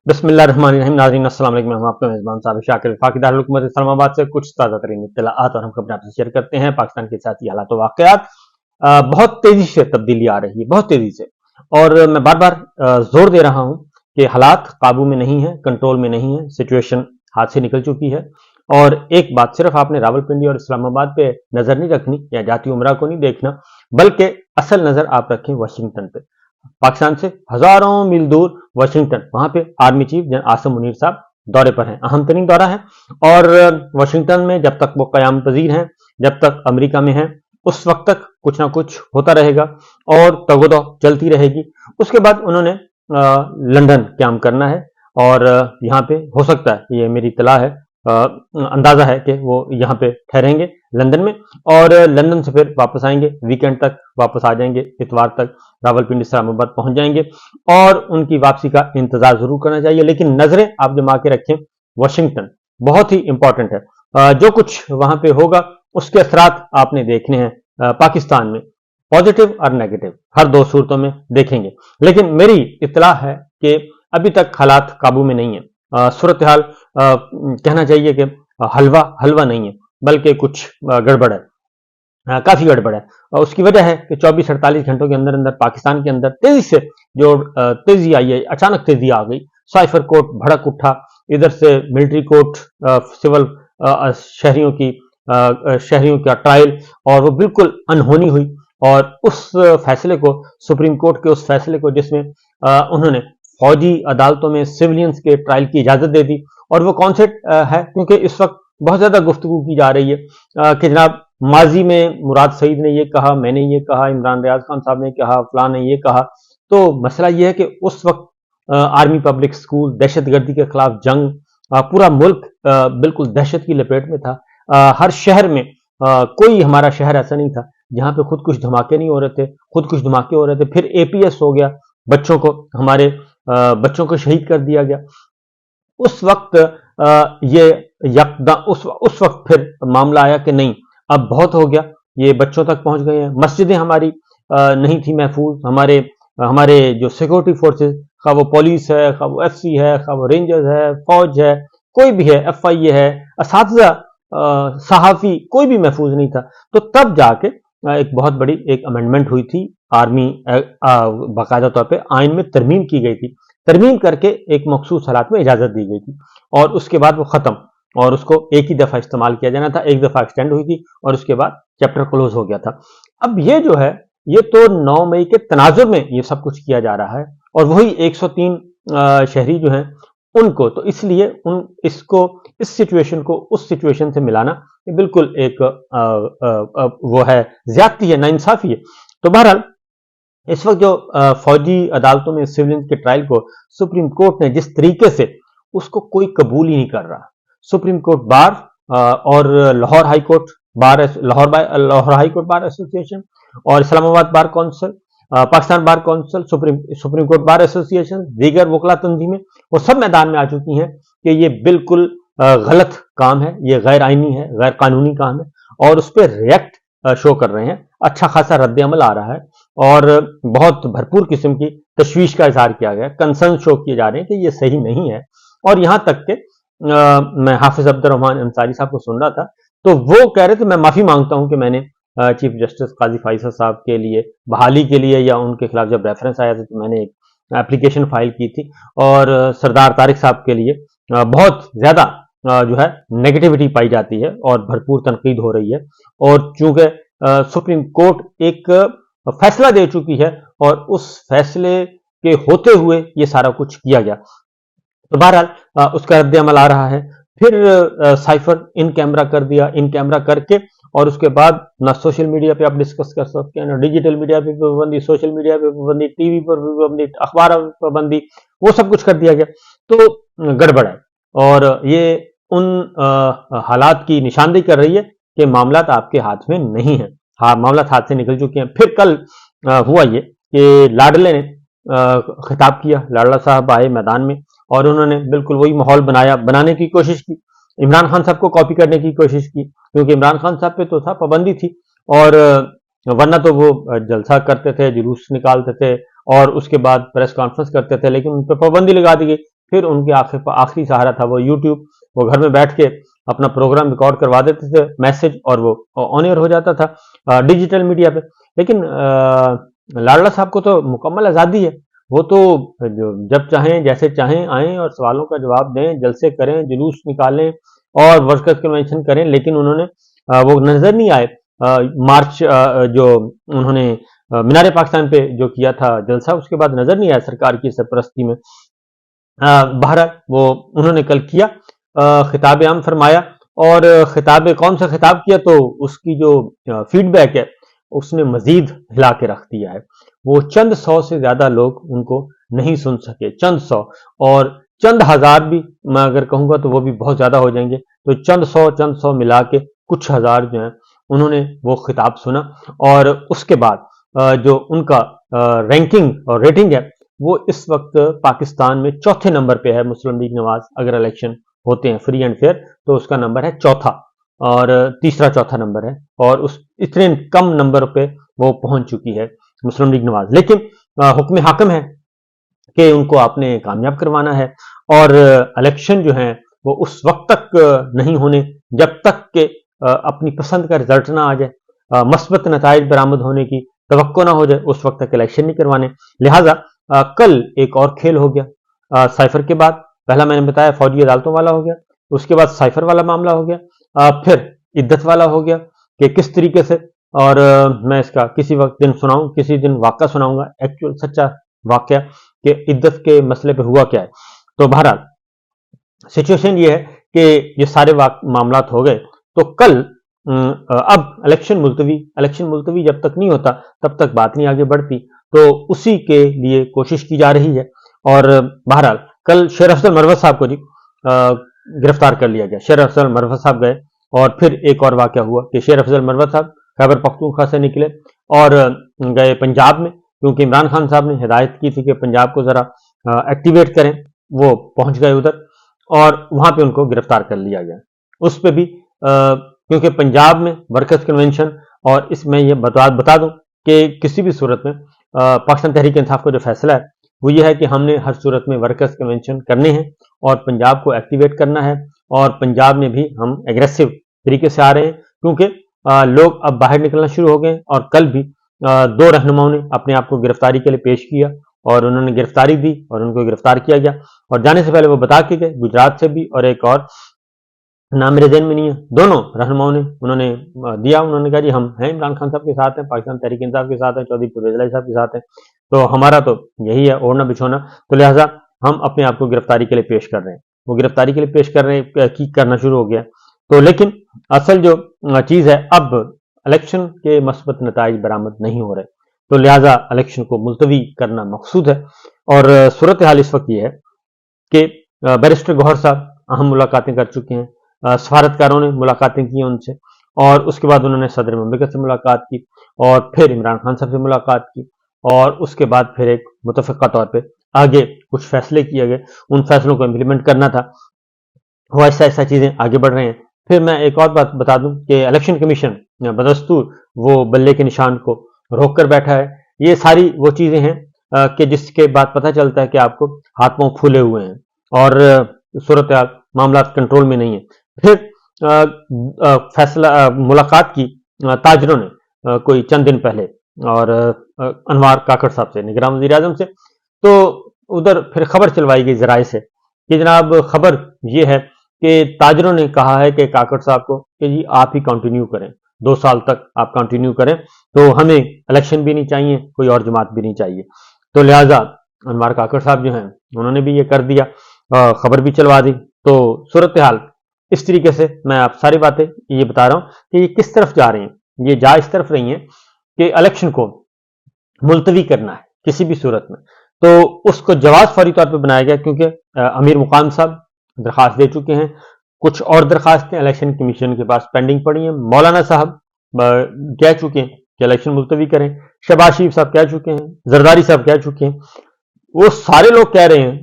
बिस्मिल्लाहिर्रहमानिर्रहीम। नाज़रीन अस्सलाम वालेकुम। हम आपका मेज़बान साबिक़ शाकिर वफाकी दारुल हुकूमत इस्लामाबाद से कुछ ताज़ा तरीन इत्तलाआत और हम अपने आपसे शेयर करते हैं। पाकिस्तान के सियासी हालात व वाक़यात बहुत तेज़ी से तब्दीली आ रही है, बहुत तेज़ी से, और मैं बार बार जोर दे रहा हूँ कि हालात काबू में नहीं है, कंट्रोल में नहीं है, सिचुएशन हाथ से निकल चुकी है। और एक बात, सिर्फ आपने रावलपिंडी और इस्लामाबाद पे नज़र नहीं रखनी या जाती उमरा को नहीं देखना, बल्कि असल नज़र आप रखें वाशिंगटन पे। पाकिस्तान से हजारों मील दूर वाशिंगटन, वहां पे army chief general Asim Munir साहब दौरे पर हैं, अहम तरीन दौरा है। और वाशिंगटन में जब तक वो कयाम पजीर हैं, जब तक अमेरिका में हैं, उस वक्त तक कुछ ना कुछ होता रहेगा और तगोदो चलती रहेगी। उसके बाद उन्होंने लंदन क्याम करना है और यहाँ पे हो सकता है, ये मेरी इत्तला है, अंदाजा है कि वो यहाँ पे ठहरेंगे लंदन में, और लंदन से फिर वापस आएंगे, वीकेंड तक वापस आ जाएंगे, इतवार तक रावलपिंडी इस्लामाबाद पहुंच जाएंगे। और उनकी वापसी का इंतजार जरूर करना चाहिए, लेकिन नजरें आप जमा के रखें वाशिंगटन, बहुत ही इंपॉर्टेंट है। जो कुछ वहां पे होगा उसके असरात आपने देखने हैं पाकिस्तान में, पॉजिटिव और नेगेटिव, हर दो सूरतों में देखेंगे। लेकिन मेरी इत्तला है कि अभी तक हालात काबू में नहीं है। सूरत हाल कहना चाहिए कि हलवा हलवा नहीं है, बल्कि कुछ गड़बड़ है, काफी गड़बड़ है। और उसकी वजह है कि 24-48 घंटों के अंदर अंदर पाकिस्तान के अंदर तेजी से जो तेजी आई है, अचानक तेजी आ गई। साइफर कोर्ट भड़क उठा, इधर से मिलिट्री कोर्ट, सिविल शहरियों का ट्रायल, और वो बिल्कुल अनहोनी हुई। और उस फैसले को, सुप्रीम कोर्ट के उस फैसले को, जिसमें उन्होंने फौजी अदालतों में सिविलियंस के ट्रायल की इजाजत दे दी, और वो कौन से है, क्योंकि इस वक्त बहुत ज्यादा गुफ्तगू की जा रही है कि जनाब माजी में मुराद सईद ने ये कहा, मैंने ये कहा, इमरान रियाज खान साहब ने कहा, फलां ने ये कहा। तो मसला ये है कि उस वक्त आर्मी पब्लिक स्कूल, दहशतगर्दी के खिलाफ जंग, पूरा मुल्क बिल्कुल दहशत की लपेट में था। हर शहर में, कोई हमारा शहर ऐसा नहीं था जहां पे खुद कुछ धमाके नहीं हो रहे थे, खुद कुछ धमाके हो रहे थे। फिर एपीएस हो गया, बच्चों को, हमारे बच्चों को शहीद कर दिया गया। उस वक्त ये यकदा उस वक्त फिर मामला आया कि नहीं, अब बहुत हो गया, ये बच्चों तक पहुंच गए हैं। मस्जिदें हमारी नहीं थी महफूज, हमारे जो सिक्योरिटी फोर्सेस, खा वो पुलिस है, खा वो एफसी है, खा वो रेंजर्स है, फौज है, कोई भी है, एफआईए है, असातिज़ा, सहाफी, कोई भी महफूज नहीं था। तो तब जाके एक बहुत बड़ी एक अमेंडमेंट हुई थी, आर्मी बाकायदा तौर पर आइन में तरमीम की गई थी, तरमीम करके एक मखसूस हालात में इजाजत दी गई थी, और उसके बाद वो खत्म, और उसको एक ही दफा इस्तेमाल किया जाना था, एक दफा एक्सटेंड हुई थी, और उसके बाद चैप्टर क्लोज हो गया था। अब ये जो है, ये तो 9 मई के तनाजुर में ये सब कुछ किया जा रहा है, और वही 103 शहरी जो हैं उनको, तो इसलिए इस सिचुएशन को उस सिचुएशन से मिलाना ये बिल्कुल एक वो है, ज्यादती है, नाइंसाफी है। तो बहरहाल इस वक्त जो फौजी अदालतों में सिविलियंस के ट्रायल को सुप्रीम कोर्ट ने जिस तरीके से, उसको कोई कबूल ही नहीं कर रहा। सुप्रीम कोर्ट बार और Lahore High Court Bar, Lahore High Court Bar Association, और Islamabad Bar Council, Pakistan Bar Council, Supreme Court Bar Association, दीगर वकला तंजीमें, वो सब मैदान में आ चुकी हैं कि ये बिल्कुल गलत काम है, ये गैर आईनी है, गैर कानूनी काम है, और उस पर रिएक्ट शो कर रहे हैं। अच्छा खासा रद्द अमल आ रहा है, और बहुत भरपूर किस्म की तशवीश का इजहार किया गया, कंसर्न शो किए जा रहे हैं कि ये सही नहीं है। और यहां तक कि मैं हाफिज अब्दुर्रहमान अंसारी साहब को सुन रहा था, तो वो कह रहे थे, मैं माफी मांगता हूं कि मैंने चीफ जस्टिस काजी फाइसद साहब के लिए बहाली के लिए, या उनके खिलाफ जब रेफरेंस आया था, तो मैंने एक एप्लीकेशन फाइल की थी, और सरदार तारिक साहब के लिए बहुत ज्यादा जो है नेगेटिविटी पाई जाती है और भरपूर तनकीद हो रही है। और चूंकि सुप्रीम कोर्ट एक फैसला दे चुकी है, और उस फैसले के होते हुए ये सारा कुछ किया गया, तो बहरहाल उसका रद्द अमल आ रहा है। फिर साइफर इन कैमरा कर दिया, इन कैमरा करके, और उसके बाद ना सोशल मीडिया पे आप डिस्कस कर सकते हैं, ना डिजिटल मीडिया पे पाबंदी, सोशल मीडिया पे पाबंदी, टीवी पर पाबंदी, अखबार पर पाबंदी, वो सब कुछ कर दिया गया। तो गड़बड़ है, और ये उन हालात की निशानदेही कर रही है कि मामला आपके हाथ में नहीं है। हाँ, मामला हाथ से निकल चुके हैं। फिर कल हुआ ये कि लाडले ने खिताब किया, लाडला साहब आए मैदान में, और उन्होंने बिल्कुल वही माहौल बनाने की कोशिश की, इमरान खान साहब को कॉपी करने की कोशिश की, क्योंकि इमरान खान साहब पे तो था, पाबंदी थी, और वरना तो वो जलसा करते थे, जुलूस निकालते थे, और उसके बाद प्रेस कॉन्फ्रेंस करते थे, लेकिन उन पर पाबंदी लगा दी गई। پھر ان کے آخری سہارا تھا وہ یوٹیوب. وہ گھر میں بیٹھ کے اپنا پروگرام ریکارڈ کروا دیتے تھے میسج اور وہ آن ایئر ہو جاتا تھا ڈیجیٹل میڈیا پہ. لیکن لاڈلا صاحب کو تو مکمل آزادی ہے. وہ تو جب چاہیں جیسے چاہیں آئیں اور سوالوں کا جواب دیں, جلسے کریں, جلوس نکالیں اور ورکرز کنونشن کریں. لیکن انہوں نے وہ نظر نہیں آئے. مارچ جو انہوں نے مینار پاکستان پہ جو کیا تھا جلسہ, اس کے بعد نظر نہیں آیا سرکار کی سرپرستی میں. بہرحال وہ انہوں نے کل کیا, خطاب عام فرمایا, اور خطاب کون سا خطاب کیا تو اس کی جو فیڈ بیک ہے اس نے مزید ہلا کے رکھ دیا ہے. وہ چند سو سے زیادہ لوگ ان کو نہیں سن سکے, چند سو, اور چند ہزار بھی میں اگر کہوں گا تو وہ بھی بہت زیادہ ہو جائیں گے. تو چند سو ملا کے کچھ ہزار جو ہیں انہوں نے وہ خطاب سنا. اور اس کے بعد جو ان کا رینکنگ اور ریٹنگ ہے وہ اس وقت پاکستان میں چوتھے نمبر پہ ہے. مسلم لیگ نواز اگر الیکشن ہوتے ہیں فری اینڈ فیئر تو اس کا نمبر ہے چوتھا, اور تیسرا چوتھا نمبر ہے, اور اس اتنے کم نمبر پہ وہ پہنچ چکی ہے مسلم لیگ نواز. لیکن حکم حاکم ہے کہ ان کو آپ نے کامیاب کروانا ہے, اور الیکشن جو ہیں وہ اس وقت تک نہیں ہونے جب تک کہ اپنی پسند کا رزلٹ نہ آ جائے, مثبت نتائج برآمد ہونے کی توقع نہ ہو جائے, اس وقت تک الیکشن نہیں کروانے. لہٰذا کل ایک اور کھیل ہو گیا. سائفر کے بعد پہلا میں نے بتایا فوجی عدالتوں والا ہو گیا, اس کے بعد سائفر والا معاملہ ہو گیا, پھر عدت والا ہو گیا کہ کس طریقے سے, اور میں اس کا کسی وقت دن سناؤں, کسی دن واقعہ سناؤں گا, ایکچوئل سچا واقعہ کہ عدت کے مسئلے پہ ہوا کیا ہے. تو بہرحال سچویشن یہ ہے کہ یہ سارے معاملات ہو گئے. تو کل اب الیکشن ملتوی جب تک نہیں ہوتا تب تک بات نہیں آگے بڑھتی, تو اسی کے لیے کوشش کی جا رہی ہے. اور بہرحال کل شیر افضل مروت صاحب کو گرفتار کر لیا گیا. شیر افضل مروت صاحب گئے, اور پھر ایک اور واقعہ ہوا کہ شیر افضل مروت صاحب خیبر پختونخوا سے نکلے اور گئے پنجاب میں, کیونکہ عمران خان صاحب نے ہدایت کی تھی کہ پنجاب کو ذرا ایکٹیویٹ کریں. وہ پہنچ گئے ادھر, اور وہاں پہ ان کو گرفتار کر لیا گیا. اس پہ بھی کیونکہ پنجاب میں ورکرز کنونشن, اور اس میں یہ بتا دوں کہ کسی بھی صورت میں پاکستان تحریک انصاف کا جو فیصلہ ہے وہ یہ ہے کہ ہم نے ہر صورت میں ورکرز کنونشن کرنے ہیں اور پنجاب کو ایکٹیویٹ کرنا ہے. اور پنجاب میں بھی ہم ایگریسو طریقے سے آ رہے ہیں, کیونکہ لوگ اب باہر نکلنا شروع ہو گئے. اور کل بھی 2 رہنماؤں نے اپنے آپ کو گرفتاری کے لیے پیش کیا, اور انہوں نے گرفتاری دی اور ان کو گرفتار کیا گیا. اور جانے سے پہلے وہ بتا کے گئے گجرات سے بھی, اور ایک اور نام میرے ذہن میں نہیں ہے, دونوں رہنماؤں نے انہوں نے دیا. انہوں نے کہا جی ہم ہیں عمران خان صاحب کے ساتھ ہیں, پاکستان تحریک انصاف کے ساتھ ہیں, چودھری پرویز الہی صاحب کے ساتھ ہیں, تو ہمارا تو یہی ہے اوڑھنا بچھونا. تو لہٰذا ہم اپنے آپ کو گرفتاری کے لیے پیش کر رہے ہیں. وہ گرفتاری کے لیے پیش کرنا شروع ہو گیا. تو لیکن اصل جو چیز ہے, اب الیکشن کے مثبت نتائج برآمد نہیں ہو رہے, تو لہٰذا الیکشن کو ملتوی کرنا مقصود ہے. اور صورتحال اس وقت یہ ہے کہ بیرسٹر گوہر صاحب اہم ملاقاتیں کر چکے ہیں, سفارتکاروں نے ملاقاتیں کی ان سے, اور اس کے بعد انہوں نے صدر مملکت سے ملاقات کی, اور پھر عمران خان صاحب سے ملاقات کی, اور اس کے بعد پھر ایک متفقہ طور پہ آگے کچھ فیصلے کیے گئے. ان فیصلوں کو امپلیمنٹ کرنا تھا. وہ ایسا چیزیں آگے بڑھ رہے ہیں. پھر میں ایک اور بات بتا دوں کہ الیکشن کمیشن بدستور وہ بلے کے نشان کو روک کر بیٹھا ہے. یہ ساری وہ چیزیں ہیں کہ جس کے بعد پتہ چلتا ہے کہ آپ کو ہاتھ پاؤں پھولے ہوئے ہیں اور صورتحال معاملات کنٹرول میں نہیں ہے. پھر فیصلہ ملاقات کی تاجروں نے کوئی چند دن پہلے, اور انوار کاکڑ صاحب سے, نگراں وزیر اعظم سے. تو ادھر پھر خبر چلوائی گئی ذرائع سے کہ جناب خبر یہ ہے کہ تاجروں نے کہا ہے کہ کاکڑ صاحب کو کہ جی آپ ہی کنٹینیو کریں, 2 سال تک آپ کنٹینیو کریں, تو ہمیں الیکشن بھی نہیں چاہیے, کوئی اور جماعت بھی نہیں چاہیے. تو لہٰذا انوار کاکڑ صاحب جو ہیں انہوں نے بھی یہ کر دیا, خبر بھی چلوا دی. تو صورتحال اس طریقے سے میں آپ ساری باتیں یہ بتا رہا ہوں کہ یہ کس طرف جا رہی ہیں. یہ جا اس طرف رہی ہیں کہ الیکشن کو ملتوی کرنا ہے کسی بھی صورت میں. تو اس کو جواز فوری طور پہ بنایا گیا, کیونکہ امیر مقام صاحب درخواست دے چکے ہیں, کچھ اور درخواستیں الیکشن کمیشن کے پاس پینڈنگ پڑی ہیں. مولانا صاحب کہہ چکے ہیں کہ الیکشن ملتوی کریں, شہباز شریف صاحب کہہ چکے ہیں, زرداری صاحب کہہ چکے ہیں. وہ سارے لوگ کہہ رہے ہیں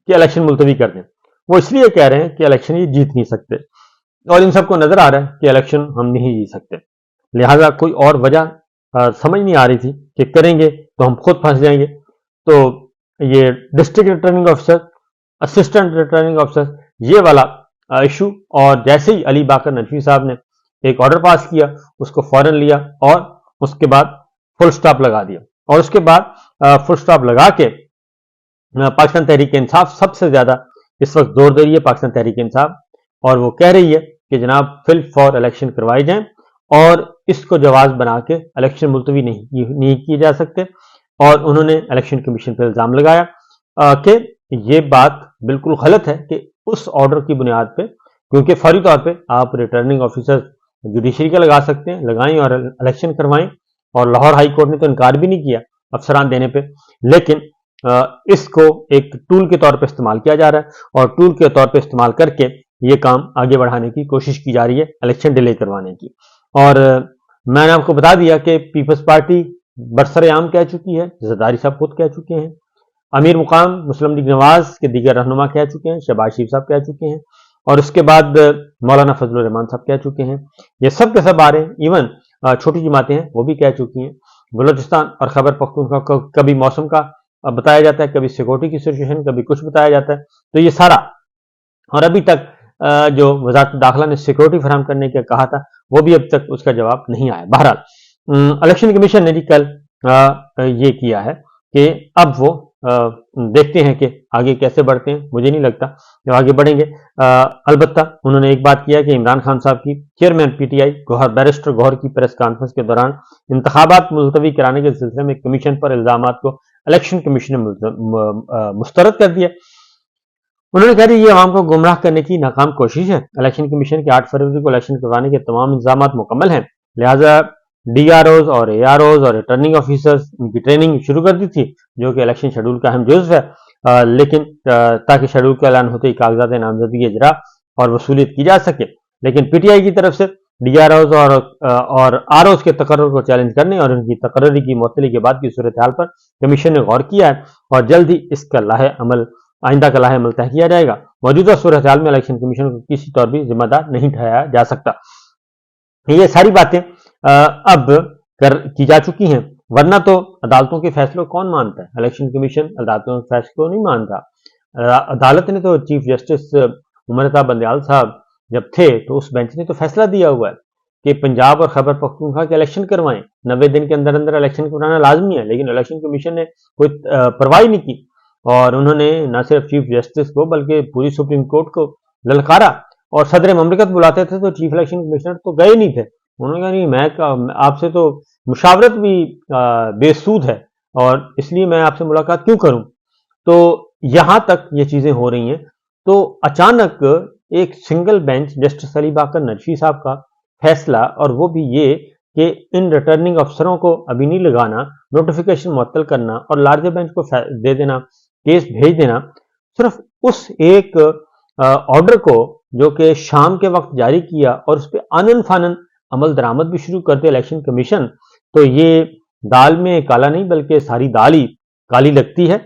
کہ الیکشن ملتوی کر دیں. وہ اس لیے کہہ رہے ہیں کہ الیکشن یہ جیت نہیں سکتے, اور ان سب کو نظر آ رہا ہے کہ الیکشن ہم نہیں جیت سکتے. لہٰذا کوئی اور وجہ سمجھ نہیں آ رہی تھی کہ کریں گے تو ہم خود پھنس جائیں گے. تو یہ district returning officer assistant returning officer, ये वाला इशू। और जैसे ही अली बाकर नदवी साहब ने एक ऑर्डर पास किया, उसको फौरन लिया और उसके बाद फुल स्टॉप लगा दिया। और उसके बाद फुल स्टॉप लगा के पाकिस्तान तहरीक इंसाफ सबसे ज्यादा इस वक्त जोर दे रही है, पाकिस्तान तहरीक इंसाफ, और वो कह रही है कि जनाब फिल फॉर इलेक्शन करवाए जाएं और इसको जवाब बना के इलेक्शन मुलतवी नहीं किए जा सकते। और उन्होंने इलेक्शन कमीशन पर इल्जाम लगाया कि ये बात बिल्कुल गलत है कि उस ऑर्डर की बुनियाद पे, क्योंकि फौरी तौर पे आप रिटर्निंग ऑफिसर जुडिशरी का लगा सकते हैं, लगाएं और इलेक्शन करवाएं। और लाहौर हाई कोर्ट ने तो इनकार भी नहीं किया अफसरान देने पे, लेकिन इसको एक टूल के तौर पे इस्तेमाल किया जा रहा है और टूल के तौर पे इस्तेमाल करके ये काम आगे बढ़ाने की कोशिश की जा रही है, इलेक्शन डिले करवाने की। और मैंने आपको बता दिया कि पीपल्स पार्टी बरसरेआम कह चुकी है, जरदारी साहब खुद कह चुके हैं, अमीर मुकाम मुस्लिम लीग नवाज के दीगर रहनुमा कह चुके हैं, शहबाज शरीफ साहब कह चुके हैं, और उसके बाद मौलाना फजलुर रहमान साहब कह चुके हैं। ये सब के सब आ रहे हैं। इवन छोटी जमातें हैं वो भी कह चुकी हैं। बलोचिस्तान और खैबर पख्तूनख्वा का कभी मौसम का बताया जाता है, कभी सिक्योरिटी की सिचुएशन, कभी कुछ बताया जाता है। तो ये सारा, और अभी तक जो वजारत दाखिला ने सिक्योरिटी फराहम करने का कहा था, वो भी अब तक उसका जवाब नहीं आया। बहरहाल इलेक्शन कमीशन ने भी कल ये किया है कि अब वो देखते हैं कि आगे कैसे बढ़ते हैं। मुझे नहीं लगता कि आगे बढ़ेंगे। अलबत्ता उन्होंने एक बात किया कि इमरान खान साहब की चेयरमैन पीटीआई बैरिस्टर गौहर की प्रेस कॉन्फ्रेंस के दौरान इंतखाबात मुलतवी कराने के सिलसिले में कमीशन पर इल्जामात को इलेक्शन कमीशन ने मुस्तरद कर दिया। उन्होंने कहा ये आवाम को गुमराह करने की नाकाम कोशिश है। इलेक्शन कमीशन के 8 फरवरी को इलेक्शन करवाने के तमाम इंतजाम मुकम्मल हैं, लिहाजा डीआरओज और एआरओज और रिटर्निंग ऑफिसर्स उनकी ट्रेनिंग शुरू कर दी थी, जो कि इलेक्शन शेड्यूल का अहम जुज़्व है। लेकिन ताकि शेड्यूल का ऐलान होते ही कागजात नामजदगी इजरा और वसूलियत की जा सके। लेकिन पीटीआई की तरफ से डीआरओज और आरओज के तकर्रुर को चैलेंज करने और उनकी तकर्री की मुअत्तली के बाद की सूरत हाल पर कमीशन ने गौर किया है और जल्द ही इसका आइंदा का लाहे अमल तय किया जाएगा। मौजूदा सूरत हाल में इलेक्शन कमीशन को किसी तौर भी जिम्मेदार नहीं ठहराया जा सकता। ये सारी बातें अब की जा चुकी हैं, वरना तो अदालतों के फैसलों को कौन मानता है? इलेक्शन कमीशन अदालतों के फैसलों को नहीं मानता। अदालत ने तो चीफ जस्टिस उमरता बंदयाल साहब जब थे तो उस बेंच ने तो फैसला दिया हुआ है कि पंजाब और खैबर पख्तूनख्वा के इलेक्शन करवाएं, 90 दिन के अंदर अंदर इलेक्शन करवाना लाजमी है। लेकिन इलेक्शन कमीशन ने कोई परवाह नहीं की और उन्होंने न सिर्फ चीफ जस्टिस को बल्कि पूरी सुप्रीम कोर्ट को ललकारा। और सदर ममलिकत बुलाते थे तो चीफ इलेक्शन कमिश्नर तो गए नहीं थे। उन्होंने कहा नहीं, मैं आपसे तो मुशावरत भी बेसूद है और इसलिए मैं आपसे मुलाकात क्यों करूं। तो यहां तक ये चीजें हो रही हैं। तो अचानक एक सिंगल बेंच जस्टिस अली बाकर नदवी साहब का फैसला, और वो भी ये कि इन रिटर्निंग अफसरों को अभी नहीं लगाना, नोटिफिकेशन मुअत्तल करना और लार्जर बेंच को दे देना, केस भेज देना, सिर्फ उस एक ऑर्डर को जो कि शाम के वक्त जारी किया और उस पर आनन फानन अमल दरामद भी शुरू कर दिया इलेक्शन कमीशन। तो ये दाल में काला नहीं बल्कि सारी दाल ही काली लगती है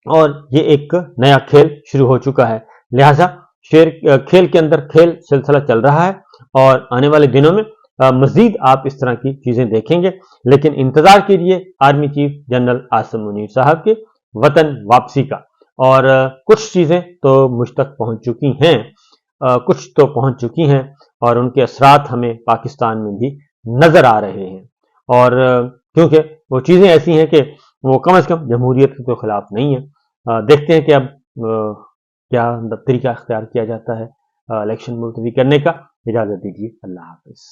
और ये एक नया खेल शुरू हो चुका है। लिहाजा खेल के अंदर खेल सिलसिला चल रहा है और आने वाले दिनों में मजीद आप इस तरह की चीजें देखेंगे। लेकिन इंतजार कीजिए army chief general Asim Munir साहब के वतन वापसी का। और कुछ चीजें तो मुझ तक पहुंच चुकी हैं, कुछ तो पहुंच चुकी हैं और उनके असरात हमें पाकिस्तान में भी नजर आ रहे हैं। और क्योंकि वो चीजें ऐसी हैं कि वो कम से कम जमहूरियत के तो खिलाफ नहीं है। देखते हैं कि अब क्या तरीका अख्तियार किया जाता है इलेक्शन मुलतवी करने का। इजाजत दीजिए, अल्लाह हाफिज।